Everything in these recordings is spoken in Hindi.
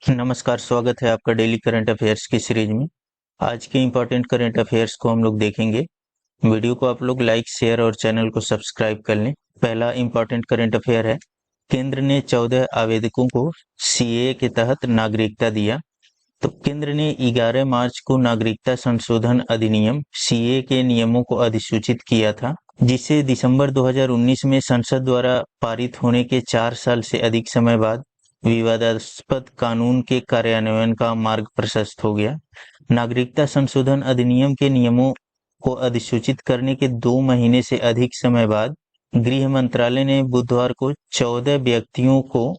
नमस्कार, स्वागत है आपका डेली करंट अफेयर्स की सीरीज में। आज के इम्पोर्टेंट करंट अफेयर्स को हम लोग देखेंगे। वीडियो को आप लोग लाइक, शेयर और चैनल को सब्सक्राइब कर लें। पहला इम्पोर्टेंट करंट अफेयर है, केंद्र ने 14 आवेदकों को सीएए के तहत नागरिकता दिया। तो केंद्र ने 11 मार्च को नागरिकता संशोधन अधिनियम सीएए के नियमों को अधिसूचित किया था, जिसे दिसंबर 2019 में संसद द्वारा पारित होने के 4 साल से अधिक समय बाद विवादास्पद कानून के कार्यान्वयन का मार्ग प्रशस्त हो गया। नागरिकता संशोधन अधिनियम के नियमों को अधिसूचित करने के 2 महीने से अधिक समय बाद गृह मंत्रालय ने बुधवार को 14 व्यक्तियों को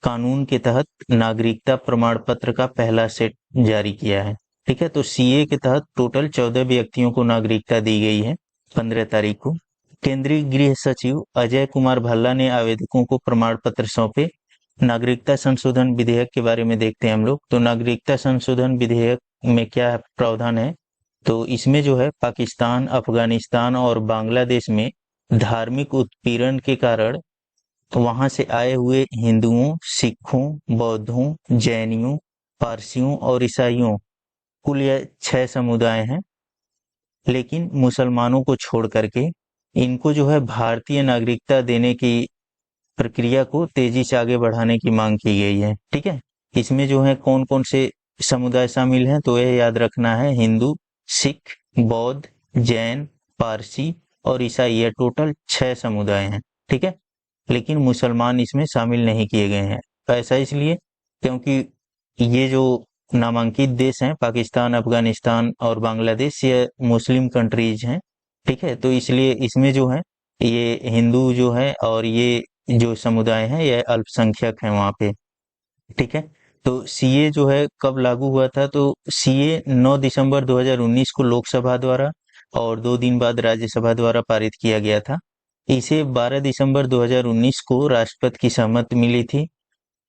कानून के तहत नागरिकता प्रमाण पत्र का पहला सेट जारी किया है। ठीक है, तो सीए के तहत टोटल 14 व्यक्तियों को नागरिकता दी गई है 15 तारीख को। केंद्रीय गृह सचिव अजय कुमार भल्ला ने आवेदकों को प्रमाण पत्र सौंपे। नागरिकता संशोधन विधेयक के बारे में देखते हैं हम लोग। तो नागरिकता संशोधन विधेयक में क्या प्रावधान है, तो इसमें जो है पाकिस्तान, अफगानिस्तान और बांग्लादेश में धार्मिक उत्पीड़न के कारण वहां से आए हुए हिंदुओं, सिखों, बौद्धों, जैनियों, पारसियों और ईसाइयों, कुल यह 6 समुदाय हैं। लेकिन मुसलमानों को छोड़ करके इनको जो है भारतीय नागरिकता देने की प्रक्रिया को तेजी से आगे बढ़ाने की मांग की गई है। ठीक है, इसमें जो है कौन कौन से समुदाय शामिल हैं, तो यह याद रखना है, हिंदू, सिख, बौद्ध, जैन, पारसी और ईसाई, यह टोटल 6 समुदाय हैं। ठीक है, लेकिन मुसलमान इसमें शामिल नहीं किए गए हैं। ऐसा इसलिए क्योंकि ये जो नामांकित देश हैं, पाकिस्तान, अफगानिस्तान और बांग्लादेश, ये मुस्लिम कंट्रीज हैं। ठीक है, तो इसलिए इसमें जो है ये हिंदू जो है और ये जो समुदाय हैं ये अल्पसंख्यक हैं वहाँ पे। ठीक है, तो सीए जो है कब लागू हुआ था, तो सीए 9 दिसंबर 2019 को लोकसभा द्वारा और 2 दिन बाद राज्यसभा द्वारा पारित किया गया था। इसे 12 दिसंबर 2019 को राष्ट्रपति की सहमति मिली थी।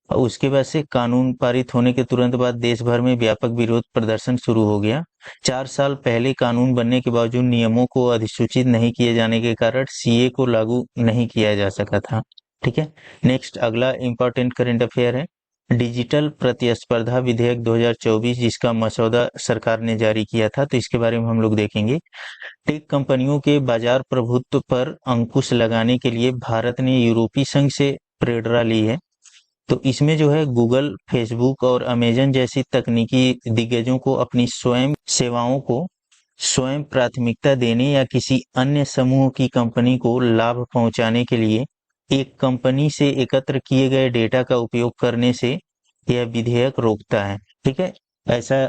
उसके बाद से कानून पारित होने के तुरंत बाद देश भर में व्यापक विरोध प्रदर्शन शुरू हो गया। 4 साल पहले कानून बनने के बावजूद नियमों को अधिसूचित नहीं किए जाने के कारण सीए को लागू नहीं किया जा सका था। ठीक है, नेक्स्ट अगला इंपॉर्टेंट करंट अफेयर है, डिजिटल प्रतिस्पर्धा विधेयक 2024, जिसका मसौदा सरकार ने जारी किया था। तो इसके बारे में हम लोग देखेंगे। टेक कंपनियों के बाजार प्रभुत्व पर अंकुश लगाने के लिए भारत ने यूरोपीय संघ से प्रेरणा ली है। तो इसमें जो है गूगल, फेसबुक और अमेजन जैसी तकनीकी दिग्गजों को अपनी स्वयं सेवाओं को स्वयं प्राथमिकता देने या किसी अन्य समूह की कंपनी को लाभ पहुंचाने के लिए एक कंपनी से एकत्र किए गए डेटा का उपयोग करने से यह विधेयक रोकता है। ठीक है, ऐसा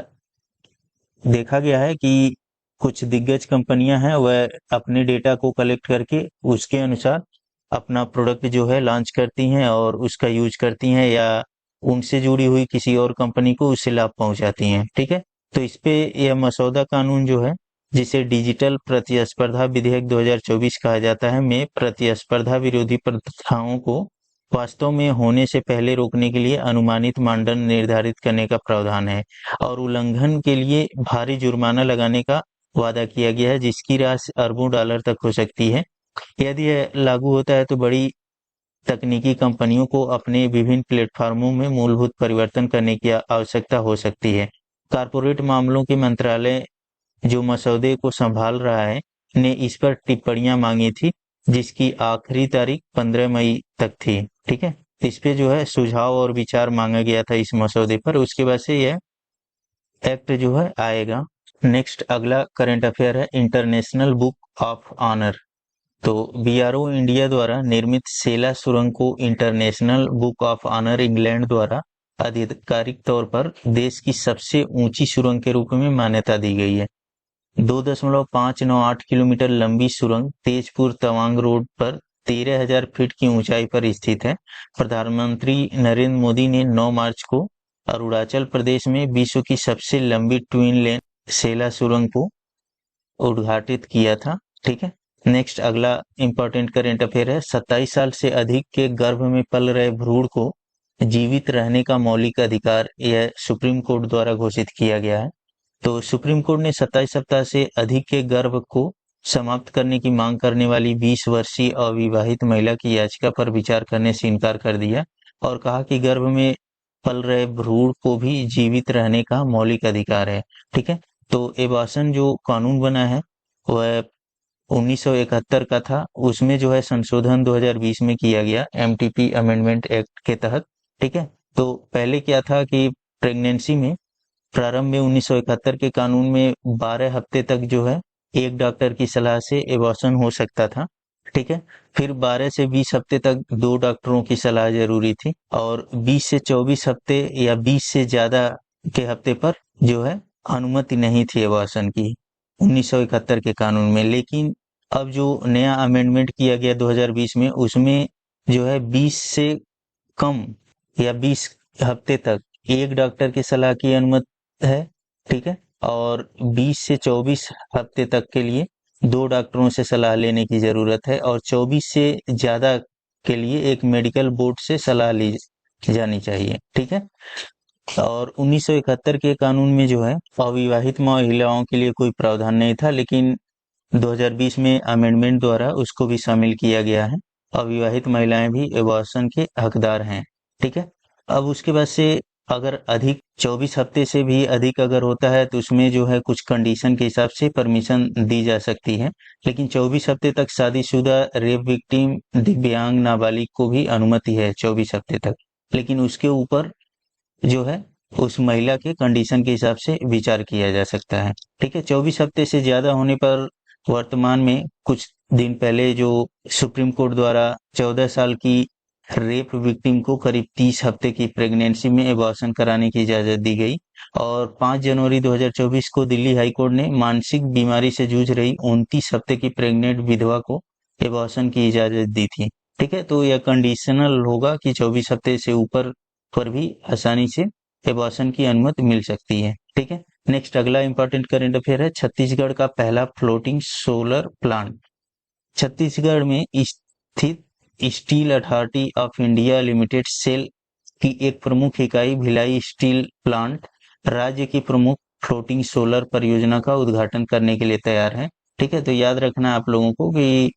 देखा गया है कि कुछ दिग्गज कंपनियां हैं वह अपने डेटा को कलेक्ट करके उसके अनुसार अपना प्रोडक्ट जो है लॉन्च करती हैं और उसका यूज करती हैं, या उनसे जुड़ी हुई किसी और कंपनी को उससे लाभ पहुंचाती हैं। ठीक है, तो इस पे यह मसौदा कानून जो है, जिसे डिजिटल प्रतिस्पर्धा विधेयक 2024 कहा जाता है, में प्रतिस्पर्धा विरोधी प्रथाओं को वास्तव में होने से पहले रोकने के लिए अनुमानित मानदंड निर्धारित करने का प्रावधान है और उल्लंघन के लिए भारी जुर्माना लगाने का वादा किया गया है, जिसकी राशि अरबों डॉलर तक हो सकती है। यदि यह लागू होता है तो बड़ी तकनीकी कंपनियों को अपने विभिन्न प्लेटफॉर्मों में मूलभूत परिवर्तन करने की आवश्यकता हो सकती है। कारपोरेट मामलों के मंत्रालय, जो मसौदे को संभाल रहा है, ने इस पर टिप्पणियां मांगी थी, जिसकी आखिरी तारीख 15 मई तक थी। ठीक है, इस पे जो है सुझाव और विचार मांगा गया था इस मसौदे पर। उसके बाद से यह एक्ट जो है आएगा। नेक्स्ट अगला करंट अफेयर है, इंटरनेशनल बुक ऑफ ऑनर। तो बीआरओ इंडिया द्वारा निर्मित सेला सुरंग को international book of honour England द्वारा आधिकारिक तौर पर देश की सबसे ऊंची सुरंग के रूप में मान्यता दी गई है। 2.598 किलोमीटर लंबी सुरंग तेजपुर तवांग रोड पर 13,000 फीट की ऊंचाई पर स्थित है। प्रधानमंत्री नरेंद्र मोदी ने 9 मार्च को अरुणाचल प्रदेश में विश्व की सबसे लंबी ट्विन लेन सेला सुरंग को उद्घाटित किया था। ठीक है, नेक्स्ट अगला इंपॉर्टेंट करंट अफेयर है, 27 साल से अधिक के गर्भ में पल रहे भ्रूण को जीवित रहने का मौलिक अधिकार, यह सुप्रीम कोर्ट द्वारा घोषित किया गया है। तो सुप्रीम कोर्ट ने 27 सप्ताह से अधिक के गर्भ को समाप्त करने की मांग करने वाली 20 वर्षीय अविवाहित महिला की याचिका पर विचार करने से इनकार कर दिया और कहा कि गर्भ में पल रहे भ्रूण को भी जीवित रहने का मौलिक अधिकार है। ठीक है, तो एबॉर्शन जो कानून बना है वह 1971 का था। उसमें जो है संशोधन 2020 में किया गया एमटीपी अमेंडमेंट एक्ट के तहत। ठीक है, तो पहले क्या था कि प्रेगनेंसी में प्रारंभ में 1971 के कानून में 12 हफ्ते तक जो है एक डॉक्टर की सलाह से एबॉर्शन हो सकता था। ठीक है, फिर 12 से 20 हफ्ते तक 2 डॉक्टरों की सलाह जरूरी थी, और 20 से 24 हफ्ते या 20 से ज्यादा के हफ्ते पर जो है अनुमति नहीं थी एबॉर्शन की 1971 के कानून में। लेकिन अब जो नया अमेंडमेंट किया गया 2020 में, उसमें जो है 20 से कम या 20 हफ्ते तक एक डॉक्टर की सलाह की अनुमति है। ठीक है, और 20 से 24 हफ्ते तक के लिए 2 डॉक्टरों से सलाह लेने की जरूरत है, और 24 से ज्यादा के लिए एक मेडिकल बोर्ड से सलाह ली जानी चाहिए। ठीक है, और 1971 के कानून में जो है अविवाहित महिलाओं के लिए कोई प्रावधान नहीं था, लेकिन 2020 में अमेंडमेंट द्वारा उसको भी शामिल किया गया है। अविवाहित महिलाएं भी एबॉर्शन के हकदार हैं। ठीक है, अब उसके बाद से अगर अधिक 24 हफ्ते से भी अधिक अगर होता है तो उसमें जो है कुछ कंडीशन के हिसाब से परमिशन दी जा सकती है। लेकिन 24 हफ्ते तक शादीशुदा रेप विक्टिम दिव्यांग नाबालिग को भी अनुमति है 24 हफ्ते तक, लेकिन उसके ऊपर जो है उस महिला के कंडीशन के हिसाब से विचार किया जा सकता है। ठीक है, 24 हफ्ते से ज्यादा होने पर वर्तमान में कुछ दिन पहले जो सुप्रीम कोर्ट द्वारा 14 साल की रेप विक्टिम को करीब 30 हफ्ते की प्रेगनेंसी में एबॉर्शन कराने की इजाजत दी गई, और 5 जनवरी 2024 को दिल्ली हाई कोर्ट ने मानसिक बीमारी से जूझ रही 29 हफ्ते की प्रेग्नेंट विधवा को एबॉर्शन की इजाजत दी थी। ठीक है, तो यह कंडीशनल होगा कि 24 हफ्ते से ऊपर पर भी आसानी से एबॉर्शन की अनुमति मिल सकती है। ठीक है, नेक्स्ट अगला इंपॉर्टेंट करंट अफेयर है छत्तीसगढ़ का पहला फ्लोटिंग सोलर प्लांट। छत्तीसगढ़ में स्थित steel authority of India limited SAIL की एक प्रमुख इकाई भिलाई स्टील प्लांट राज्य की प्रमुख फ्लोटिंग सोलर परियोजना का उद्घाटन करने के लिए तैयार है। ठीक है, तो याद रखना आप लोगों को कि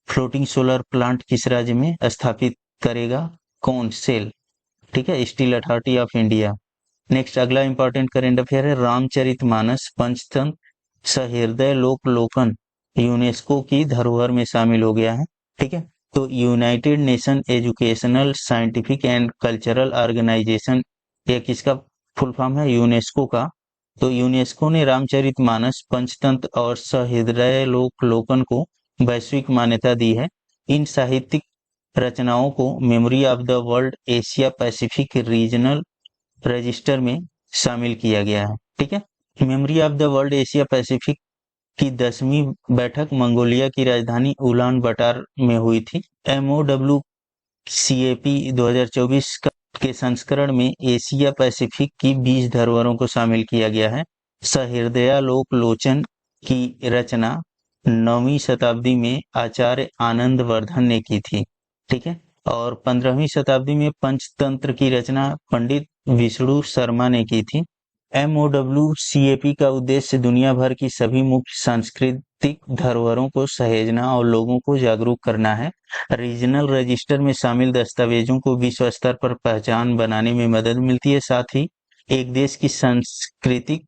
फ्लोटिंग सोलर प्लांट किस राज्य में स्थापित करेगा, कौन, सेल। ठीक है, steel authority of India. Next अगला इंपॉर्टेंट करेंट अफेयर है रामचरितमानस पंचतंत्र सहृदय लोक लोकन यूनेस्को की धरोहर में शामिल हो गया है। ठीक है, तो united nation educational scientific and cultural organisation, ये किसका फुल फॉर्म है, यूनेस्को का। तो यूनेस्को ने रामचरितमानस पंचतंत्र और सहृदय लोक लोकन को वैश्विक मान्यता दी है। इन साहित्यिक रचनाओं को memory of the world Asia Pacific regional register में शामिल किया गया है। ठीक है, memory of the world Asia Pacific की 10वीं बैठक मंगोलिया की राजधानी उलान बटार में हुई थी। MOW CAP 2024 के संस्करण में एशिया पैसिफिक की 20 धरोहरों को शामिल किया गया है। सहृदयालोक लोचन की रचना 9वीं शताब्दी में आचार्य आनंद वर्धन ने की थी। ठीक है, और 15वीं शताब्दी में पंचतंत्र की रचना पंडित विष्णु शर्मा ने की थी। MOW CAP का उद्देश्य दुनिया भर की सभी मुख्य सांस्कृतिक धरोहरों को सहेजना और लोगों को जागरूक करना है। रीजनल रजिस्टर में शामिल दस्तावेजों को विश्व स्तर पर पहचान बनाने में मदद मिलती है, साथ ही एक देश की संस्कृति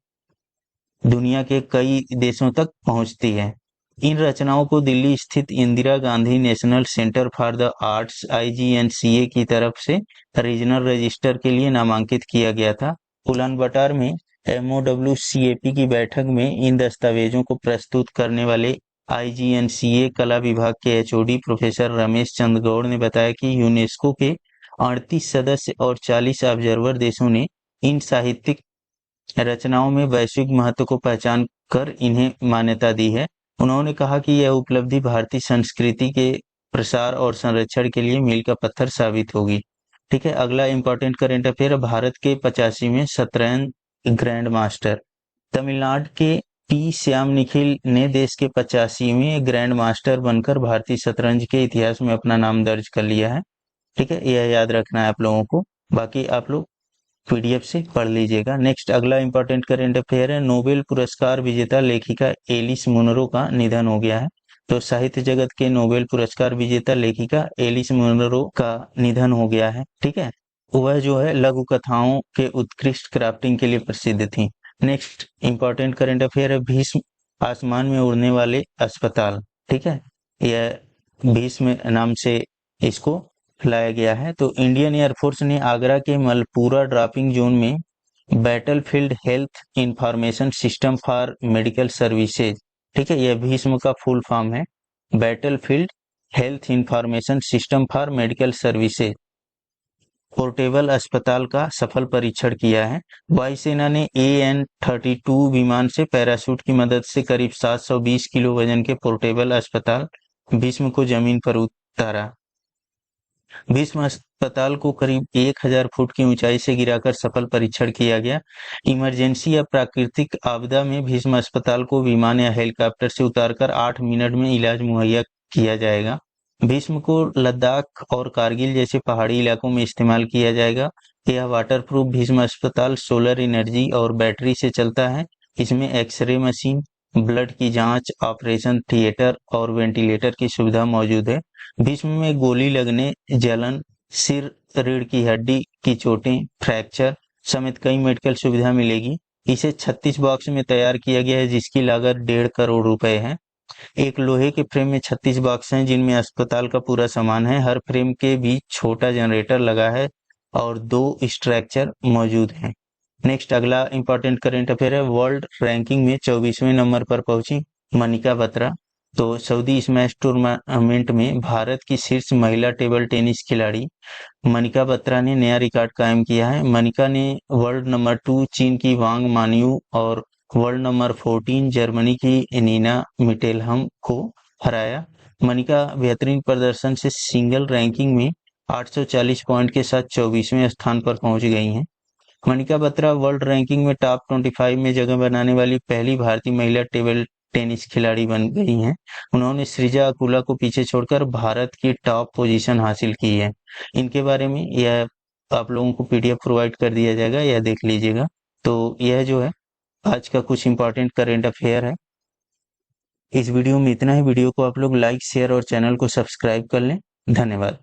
दुनिया के कई देशों तक पहुंचती है। इन रचनाओं को दिल्ली स्थित Indira Gandhi national centre for the arts IGNCA की तरफ से रीजनल रजिस्टर के लिए नामांकित किया गया था। उलानबटार में MOW CAP की बैठक में इन दस्तावेजों को प्रस्तुत करने वाले IGNCA कला विभाग के HOD प्रोफेसर रमेश चंद्र गौड़ ने बताया कि यूनेस्को के 38 सदस्य और 40 ऑब्जर्वर देशों ने इन साहित्यिक रचनाओं में वैश्विक महत्व को पहचान कर इन्हें मान्यता दी है। उन्होंने कहा कि यह उपलब्धि भारतीय संस्कृति के प्रसार और संरक्षण के लिए मील का पत्थर साबित होगी। ठीक है, अगला इंपॉर्टेंट करेंट अफेयर, भारत के 85वें शतरंज ग्रैंड मास्टर। तमिलनाडु के P श्याम निखिल ने देश के 85वें ग्रैंड मास्टर बनकर भारतीय शतरंज के इतिहास में अपना नाम दर्ज कर लिया है। ठीक है, यह याद रखना है आप लोगों को, बाकी आप लोग PDF से पढ़ लीजिएगा। नेक्स्ट अगला इंपॉर्टेंट करेंट अफेयर है नोबेल पुरस्कार विजेता लेखिका एलिस मुनरो का निधन हो गया है। तो साहित्य जगत के नोबेल पुरस्कार विजेता लेखिका एलिस मुनरो का निधन हो गया है। ठीक है, वह जो है लघु कथाओं के उत्कृष्ट क्राफ्टिंग के लिए प्रसिद्ध थी। नेक्स्ट इंपॉर्टेंट करंट अफेयर है भीष्म आसमान में उड़ने वाले अस्पताल। ठीक है, यह भीष्म नाम से इसको लाया गया है। तो इंडियन एयरफोर्स ने आगरा के मलपुरा ड्रॉपिंग जोन में battlefield health information system for medical services, ठीक है, यह भीष्म का फुल फॉर्म है, battlefield health information system for medical services, portable अस्पताल का सफल परीक्षण किया है। वायुसेना ने AN-32 विमान से पैराशूट की मदद से करीब 720 किलो वजन के पोर्टेबल अस्पताल भीष्म को जमीन पर उतारा। भीष्म अस्पताल को करीब 1000 फुट की ऊंचाई से गिराकर सफल परीक्षण किया गया। इमरजेंसी या प्राकृतिक आपदा में भीष्म अस्पताल को विमान या हेलीकॉप्टर से उतारकर 8 मिनट में इलाज मुहैया किया जाएगा। भीष्म को लद्दाख और कारगिल जैसे पहाड़ी इलाकों में इस्तेमाल किया जाएगा। यह वाटरप्रूफ भीष्म अस्पताल सोलर एनर्जी और बैटरी से चलता है। इसमें एक्सरे मशीन, ब्लड की जांच, ऑपरेशन थिएटर और वेंटिलेटर की सुविधा मौजूद है। भीष्म में गोली लगने, जलन, सिर रीढ़ की हड्डी की चोटें, फ्रैक्चर समेत कई मेडिकल सुविधा मिलेगी। इसे 36 बॉक्स में तैयार किया गया है जिसकी लागत 1.5 करोड़ रुपए है। एक लोहे के फ्रेम में 36 बॉक्स हैं जिनमें अस्पताल का पूरा सामान है। हर फ्रेम के बीच छोटा जनरेटर लगा है और 2 स्ट्रक्चर मौजूद हैं। नेक्स्ट अगला इंपॉर्टेंट करंट अफेयर है, वर्ल्ड रैंकिंग में 24वें नंबर पर पहुंची मनिका बत्रा। तो सऊदी स्मैश टूर्नामेंट में भारत की शीर्ष महिला टेबल टेनिस खिलाड़ी मनिका बत्रा ने नया रिकॉर्ड कायम किया है। मनिका ने वर्ल्ड नंबर 2 चीन की वांग मानियू और वर्ल्ड नंबर 14 जर्मनी की नीना मिटेलहम को हराया। मनिका बेहतरीन प्रदर्शन से सिंगल रैंकिंग में 840 पॉइंट के साथ 24वें स्थान पर पहुंच गई हैं। मनिका बत्रा वर्ल्ड रैंकिंग में टॉप 25 में जगह बनाने वाली पहली भारतीय महिला टेबल टेनिस खिलाड़ी बन गई हैं। उन्होंने सृजा अकुला को पीछे छोड़कर भारत की टॉप पोजीशन हासिल की है। इनके बारे में यह आप लोगों को PDF प्रोवाइड कर दिया जाएगा, यह देख लीजिएगा। तो यह जो है आज का कुछ इंपॉर्टेंट करेंट अफेयर है। इस वीडियो में इतना ही। वीडियो को आप लोग लाइक, शेयर और चैनल को सब्सक्राइब कर लें। धन्यवाद।